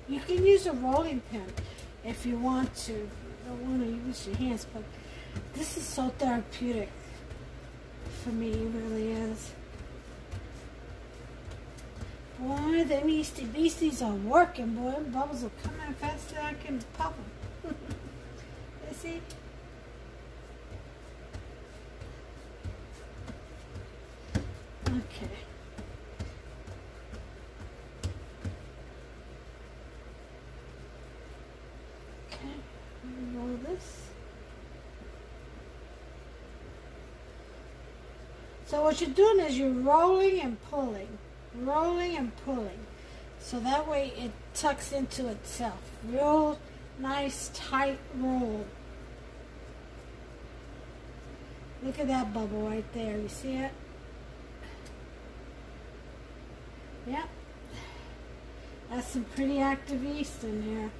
You can use a rolling pin if you want to. You don't want to use your hands, but this is so therapeutic for me. It really is. Boy, them Easty Beasties are working, boy. Them bubbles are coming faster than I can pop them. You see? Okay. Roll this. So what you're doing is you're rolling and pulling, so that way it tucks into itself. Real nice tight roll. Look at that bubble right there. You see it? Yep. That's some pretty active yeast in here.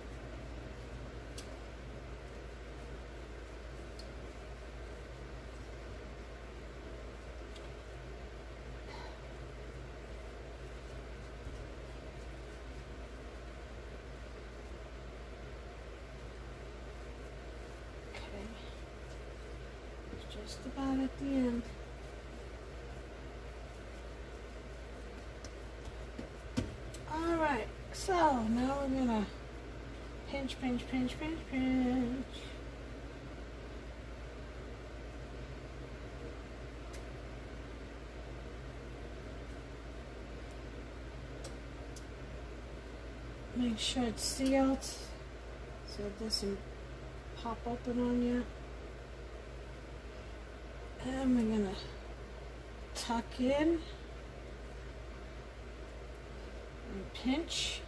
Just about at the end. Alright, so now we're gonna pinch, pinch, pinch, pinch, pinch. Make sure it's sealed so it doesn't pop open on you. And we're going to tuck in and pinch.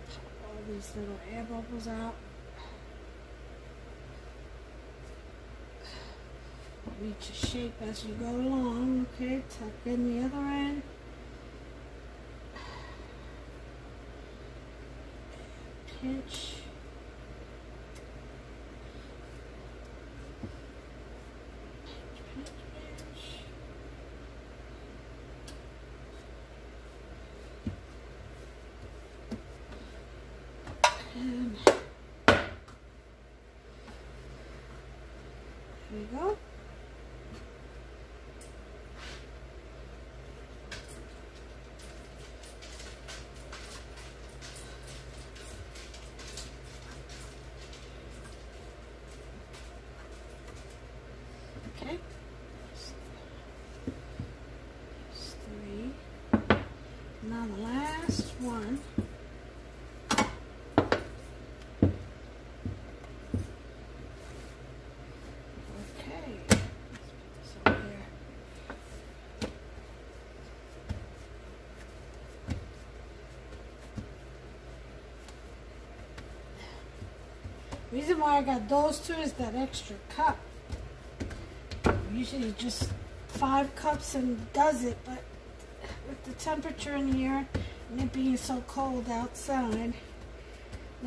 Pop all these little air bubbles out. Reach your shape as you go along, okay? Tuck in the other end. Pinch. And there we go. Okay. There's three. Now the last one. Reason why I got those two is that extra cup. Usually just 5 cups and does it, but with the temperature in here and it being so cold outside, and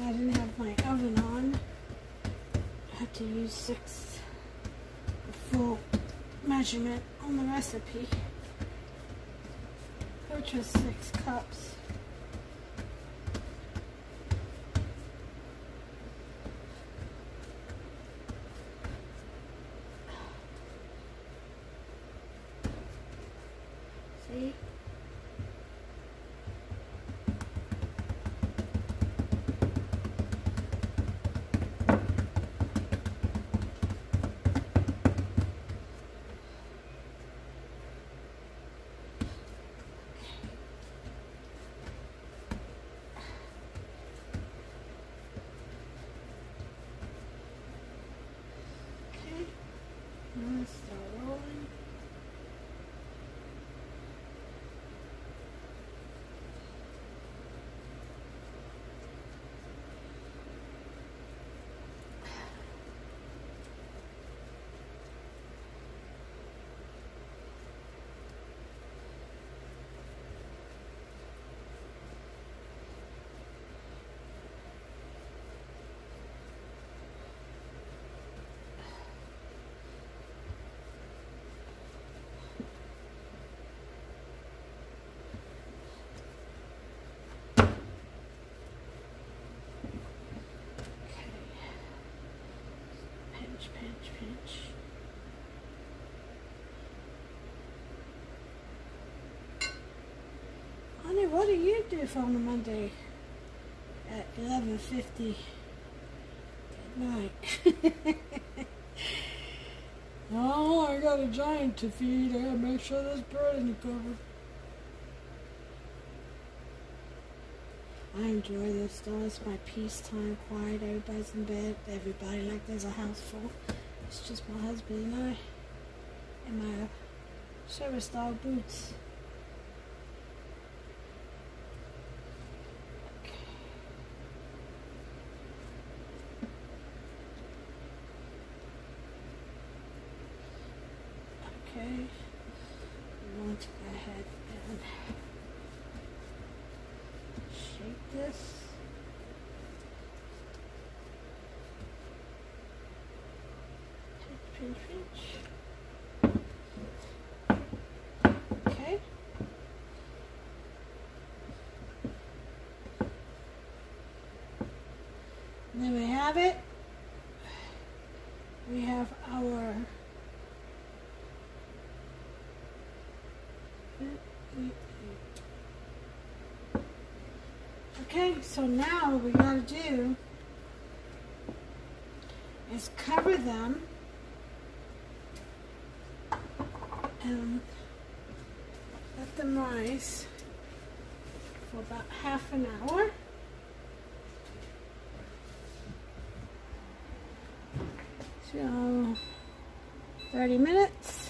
I didn't have my oven on, I had to use 6, the full measurement on the recipe, which was 6 cups. See? Now let's start rolling. Pinch. Honey, what do you do for on a Monday at 11:50 at night? Oh, I got a giant to feed. I gotta make sure there's bread in the cupboard. I enjoy this though. It's my peacetime, quiet. Everybody's in bed. Everybody, like there's a house full. It's just my husband and I, and my service dog Boots. Okay. We want to go ahead and shake this. Pinch. Okay. And then we have it. We have our okay, so now what we gotta do is cover them and let them rise for about half an hour. So 30 minutes.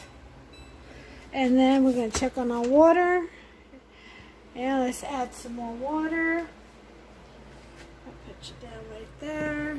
And then we're going to check on our water. And let's add some more water. I'll put you down right there.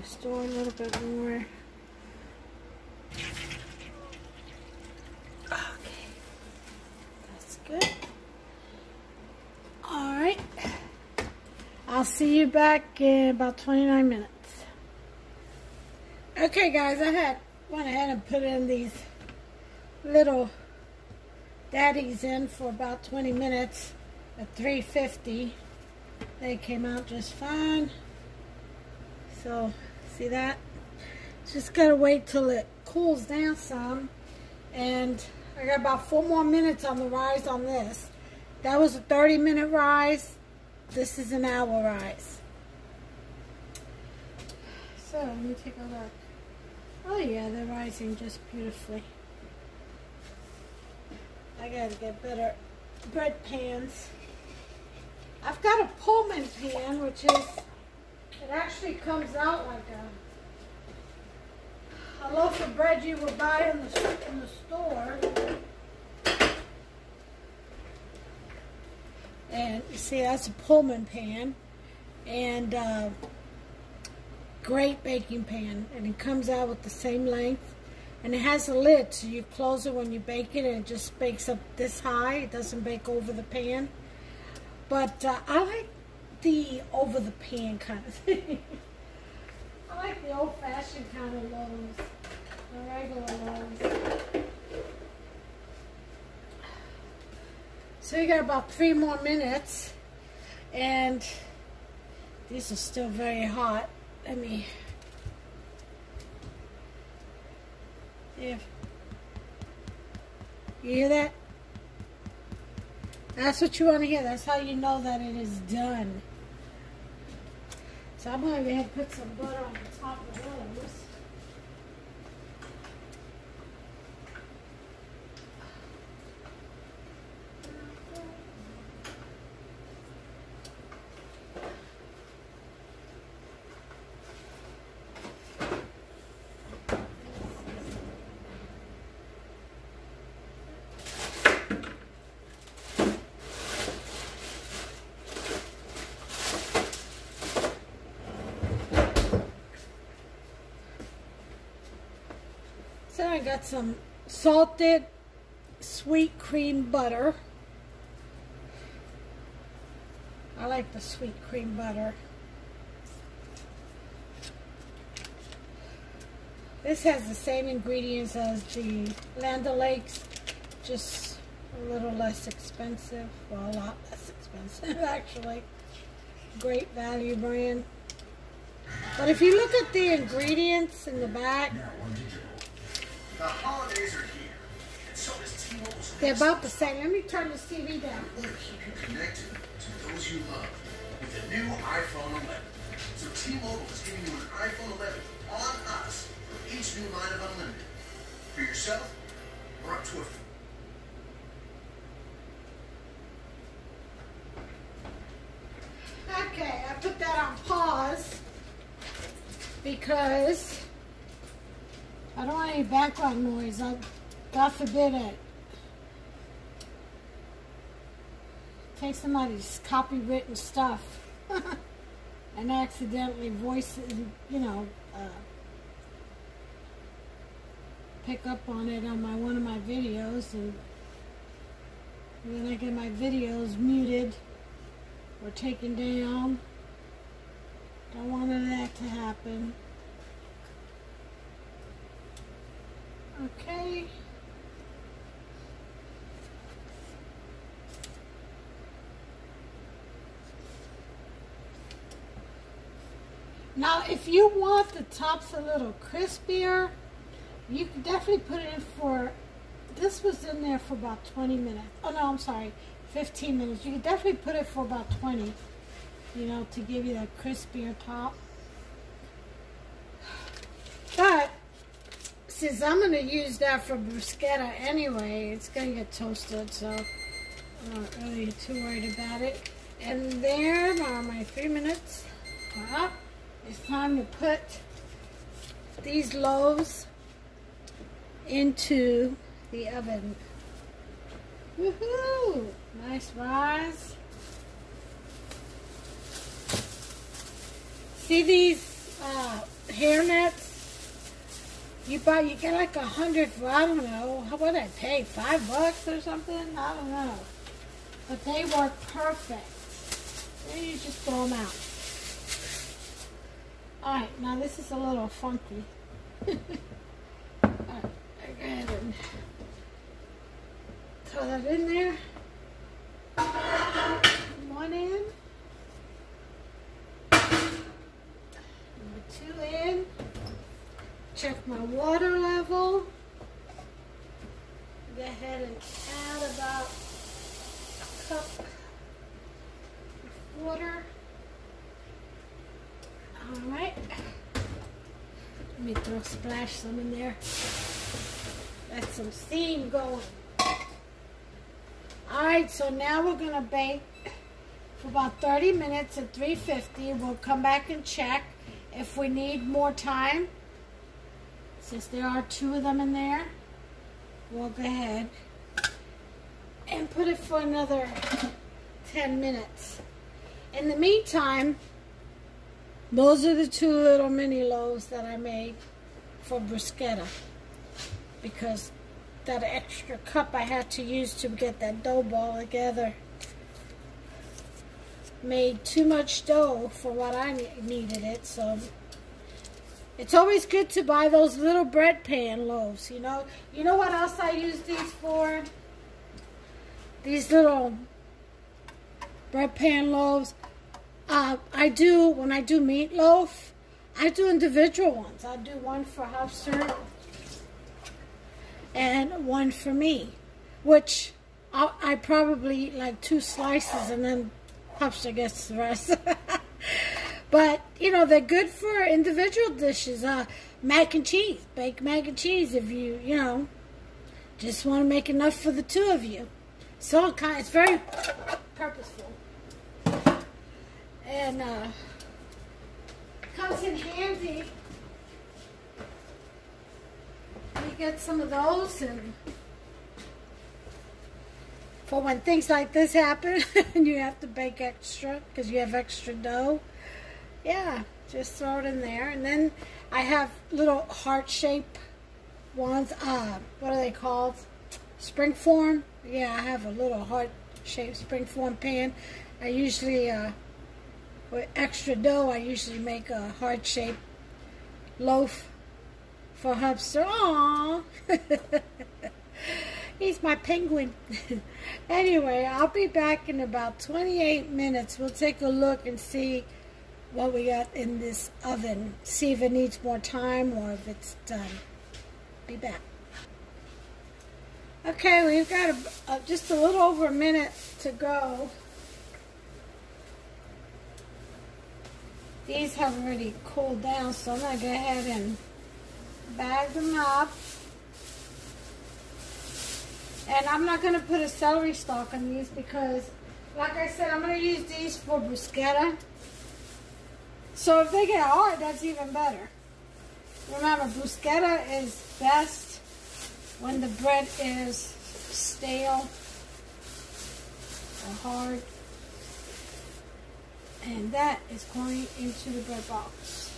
Restore a little bit more. Okay, that's good. All right, I'll see you back in about 29 minutes. Okay, guys, I went ahead and put in these little daddies in for about 20 minutes at 350. They came out just fine. So, see that? Just gotta wait till it cools down some. And I got about 4 more minutes on the rise on this. That was a 30-minute rise. This is an hour rise. So, let me take a look. Oh yeah, they're rising just beautifully. I gotta get better bread pans. I've got a Pullman pan, which is, it actually comes out like a loaf of bread you would buy in the store. And you see, that's a Pullman pan. And great baking pan. And it comes out with the same length. And it has a lid, so you close it when you bake it, and it just bakes up this high. It doesn't bake over the pan. But I like the over the pan kind of thing. I like the old-fashioned kind of loaves, the regular loaves. So you got about 3 more minutes, and these are still very hot. Let me. If you hear that? That's what you want to hear. That's how you know that it is done. So I'm going to go ahead and put some butter on the top of those. So I got some salted sweet cream butter. I like the sweet cream butter. This has the same ingredients as the Land O'Lakes, just a little less expensive. Well, a lot less expensive actually. Great value brand. But if you look at the ingredients in the back, the holidays are here, and so is T-Mobile's. They're about the same. Let me turn this TV down. We'll keep you connected to those you love with the new iPhone 11. So T-Mobile is giving you an iPhone 11 on us for each new line of unlimited. For yourself, or up to a... Okay, I put that on pause because I don't want any background noise. God forbid it. Take somebody's copywritten stuff and accidentally voice it, you know, pick up on it on one of my videos, and then I get my videos muted or taken down. Don't want none of that to happen. Okay. Now, if you want the tops a little crispier, you can definitely put it in for, this was in there for about 20 minutes. Oh no, I'm sorry, 15 minutes. You can definitely put it for about 20, you know, to give you that crispier top. But since I'm going to use that for bruschetta anyway, it's going to get toasted, so I'm not really too worried about it. And there are my 3 minutes are up. It's time to put these loaves into the oven. Woohoo! Nice rise. See these hair nets? You get like 100 for, I don't know, how would I pay? $5 or something? I don't know. But they work perfect. Then you just throw them out. Alright, now this is a little funky. Alright, go ahead and throw that in there. One in. Number 2 in. Check my water level. Go ahead and add about a cup of water. Alright. Let me splash some in there. That's some steam going. Alright, so now we're going to bake for about 30 minutes at 350. We'll come back and check if we need more time. Since there are 2 of them in there, we'll go ahead and put it for another 10 minutes. In the meantime, those are the 2 little mini loaves that I made for bruschetta, because that extra cup I had to use to get that dough ball together made too much dough for what I needed it. So it's always good to buy those little bread pan loaves, you know. You know what else I use these for? These little bread pan loaves. When I do meatloaf, I do individual ones. I do one for Hubster and one for me, which I probably eat like 2 slices and then Hubster gets the rest. But, you know, they're good for individual dishes. Mac and cheese, baked mac and cheese if you know, just want to make enough for the 2 of you. So it's very purposeful. And comes in handy. You get some of those, and for when things like this happen and you have to bake extra because you have extra dough. Yeah, just throw it in there. And then I have little heart-shaped ones. What are they called? Springform. Yeah, I have a little heart-shaped springform pan. I usually, with extra dough, I usually make a heart-shaped loaf for Hubster. Aww. He's my penguin. Anyway, I'll be back in about 28 minutes. We'll take a look and see what we got in this oven. See if it needs more time or if it's done. Be back. Okay, we've got just a little over a minute to go. These have already cooled down, so I'm going to go ahead and bag them up. And I'm not going to put a celery stalk on these because, like I said, I'm going to use these for bruschetta. So if they get hard, that's even better. Remember, bruschetta is best when the bread is stale or hard. And that is going into the bread box.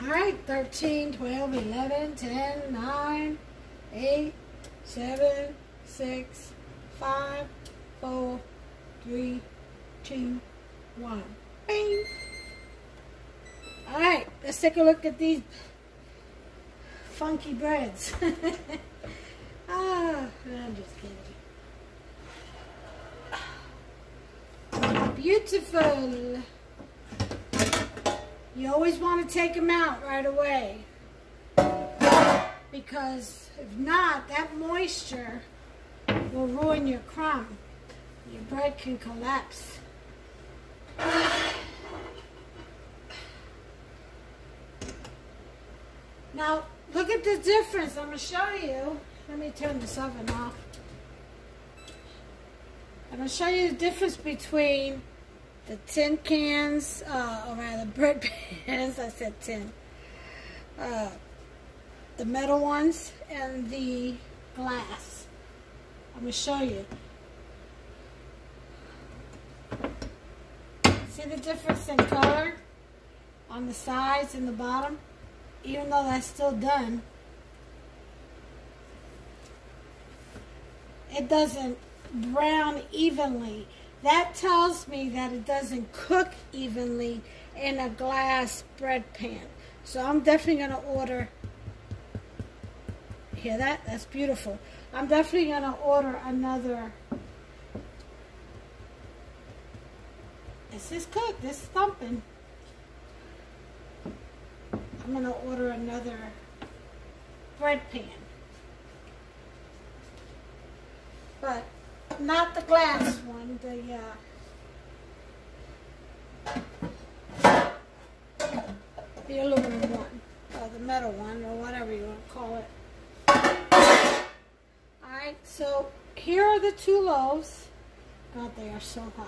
Alright, 13, 12, 11, 10, 9, 8, 7, 6, 5, 4, 3, 2, 1. Bing! Alright, let's take a look at these funky breads. I'm just kidding. Beautiful! You always want to take them out right away, because if not, that moisture will ruin your crumb. Your bread can collapse. Now, look at the difference. I'm going to show you. Let me turn this oven off. I'm going to show you the difference between the tin cans, or rather bread pans, I said tin, the metal ones and the glass. I'm going to show you. See the difference in color on the sides and the bottom? Even though that's still done, it doesn't brown evenly. That tells me that it doesn't cook evenly in a glass bread pan. So I'm definitely going to order, hear that? That's beautiful. I'm definitely going to order another. This is cooked. This is thumping. I'm going to order another bread pan. But not the glass one, the aluminum one, or the metal one, or whatever you want to call it. Alright, so here are the 2 loaves. God, they are so hot.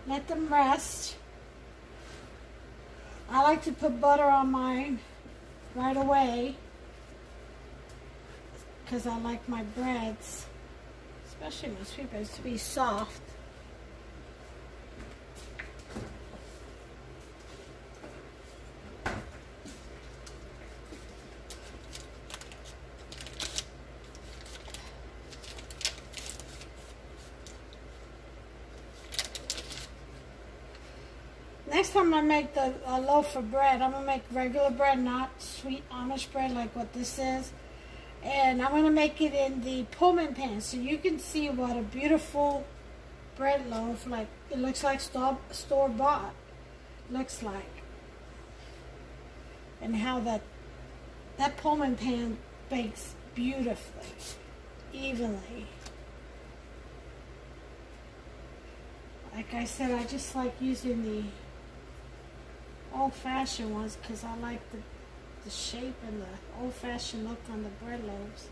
Let them rest. I like to put butter on mine right away because I like my breads, especially my sweet breads, to be soft. Next time I make a loaf of bread, I'm going to make regular bread, not sweet Amish bread like what this is. And I'm going to make it in the Pullman pan so you can see what a beautiful bread loaf, like it looks like store-bought, looks like. And how that Pullman pan bakes beautifully, evenly. Like I said, I just like using the old-fashioned ones because I like the shape and the old-fashioned look on the bread loaves.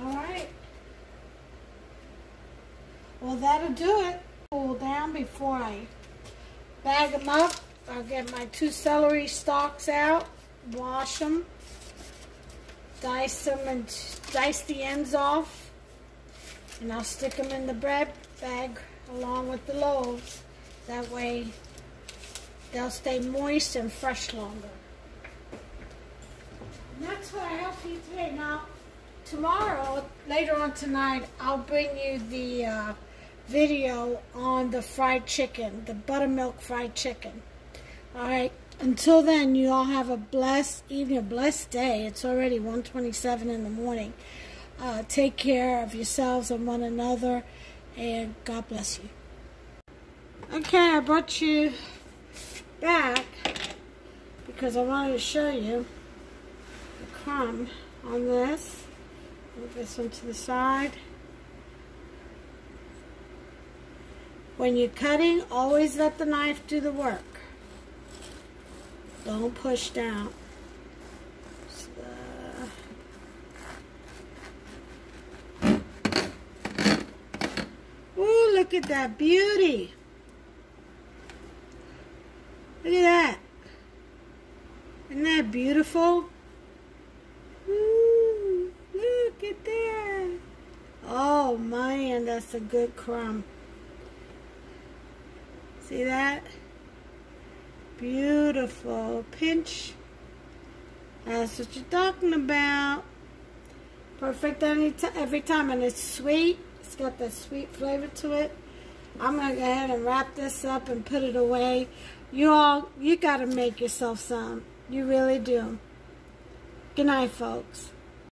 Alright. Well, that'll do it. Cool down before I bag them up. I'll get my 2 celery stalks out, wash them, dice them and dice the ends off, and I'll stick them in the bread bag along with the loaves. That way they'll stay moist and fresh longer. And that's what I have for you today. Now tomorrow, later on tonight, I'll bring you the video on the fried chicken, the buttermilk fried chicken. Alright, until then, you all have a blessed evening, a blessed day. It's already 1:27 in the morning. Take care of yourselves and one another, and God bless you. Okay, I brought you back because I wanted to show you the crumb on this. Move this one to the side. When you're cutting, always let the knife do the work. Don't push down. Ooh, look at that beauty. Look at that. Isn't that beautiful? Ooh, look at that. Oh man, that's a good crumb. See that? Beautiful. Pinch. That's what you're talking about. Perfect every time, and it's sweet. It's got that sweet flavor to it. I'm going to go ahead and wrap this up and put it away. You got to make yourself some. You really do. Good night, folks.